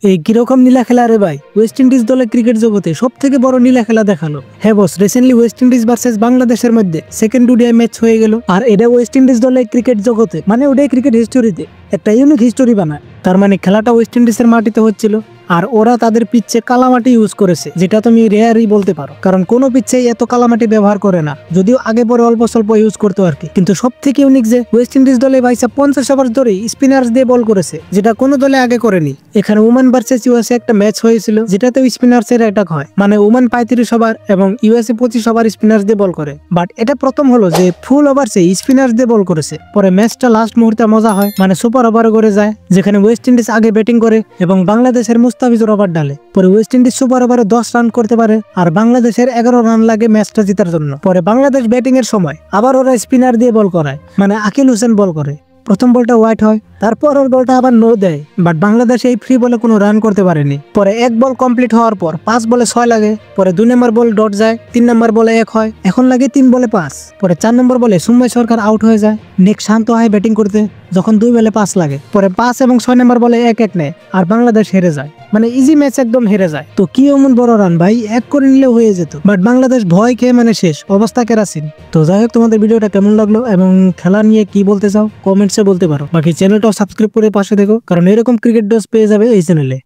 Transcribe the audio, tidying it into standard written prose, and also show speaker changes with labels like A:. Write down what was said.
A: এই কিরকম নীলা খেলা রে ভাই, ওয়েস্ট ইন্ডিজ দলে ক্রিকেট জগতে সব থেকে বড় নীলা খেলা দেখালো। হ্যাঁ বস, রিসেন্টলি ওয়েস্ট ইন্ডিজ ভার্সেস বাংলাদেশের মধ্যে সেকেন্ড ওডিআই ম্যাচ হয়ে গেল। আর এটা ওয়েস্ট ইন্ডিজ দলে ক্রিকেট জগতে মানে ওটাই ক্রিকেট হিস্টোরিতে একটা ইউনিক হিস্টোরি বানায়। তার মানে খেলাটা ওয়েস্ট ইন্ডিজের মাটিতে হচ্ছিল, আর ওরা তাদের পিচ্ছে কালামাটি ইউজ করেছে, যেটা তুমি রেয়ারই বলতে পারো, কারণ কোনো পিচ্ছে এত কালামাটি ব্যবহার করে না, যদিও আগে পরে অল্প স্বল্প ইউজ করতো আর কি। কিন্তু সব থেকে ইউনিক যে ওয়েস্ট ইন্ডিজ দলে ভাইসা 50 ওভার ধরে স্পিনার্স দিয়ে বল করেছে, যেটা কোনো দলে আগে করেনি। এখানে ওমান ভার্সেস ইউএসএ একটা ম্যাচ হয়েছিল, যেটাতে স্পিনার্স এর অ্যাটাক হয়, মানে ওমান 35 ওভার এবং ইউএসএ 25 ওভার স্পিনার্স দিয়ে বল করে। বাট এটা প্রথম হলো যে ফুল ওভারসে স্পিনার্স দিয়ে বল করেছে। পরে ম্যাচটা লাস্ট মুহূর্তে মজা হয়, মানে সুপার ওভারে করে যায়, যেখানে ওয়েস্ট ইন্ডিজ আগে ব্যাটিং করে এবং বাংলাদেশের মুস্তাফিজুর ওভার ডালে। পরে ওয়েস্ট ইন্ডিজ সুপার ওভারে 10 রান করতে পারে, আর বাংলাদেশের 11 রান লাগে ম্যাচটা জেতার জন্য। পরে বাংলাদেশ ব্যাটিং এর সময় আবার ওরা স্পিনার দিয়ে বল করায়, মানে আকিল হোসেন বল করে। প্রথম বলটা হোয়াইট হয়, তারপর ওর বলটা আবার নো দেয়, বাট বাংলাদেশ এই ফ্রি বলে কোনো রান করতে পারেনি। পরে এক বল কমপ্লিট হওয়ার পর 5 বলে 6 লাগে। পরে 2 নম্বর বল ডট যায়, 3 নম্বর বলে 1 হয়, এখন লাগে 3 বলে 5। পরে 4 নম্বর বলে সুম্ময় সরকার আউট হয়ে যায়। নেক্সট শান্ত হয় ব্যাটিং করতে, যখন 2 বলে 5 লাগে। পরে 5 এবং 6 নম্বর বলে 1-1 নেয়, আর বাংলাদেশ হেরে যায়, মানে ইজি ম্যাচ একদম হেরে যায়। তো কি এমন বড় রান ভাই, এক করে নিলে হয়ে যেত, বাট বাংলাদেশ ভয় খেয়ে মানে শেষ অবস্থা কেরাসিন। তো যাই হোক, তোমাদের ভিডিওটা কেমন লাগলো এবং খেলা নিয়ে কি বলতে চাও কমেন্টসে বলতে পারো। বাকি চ্যানেলটাও সাবস্ক্রাইব করে পাশে দেখো, কারণ এরকম ক্রিকেট ডোজ পেয়ে যাবে এই চ্যানেলে।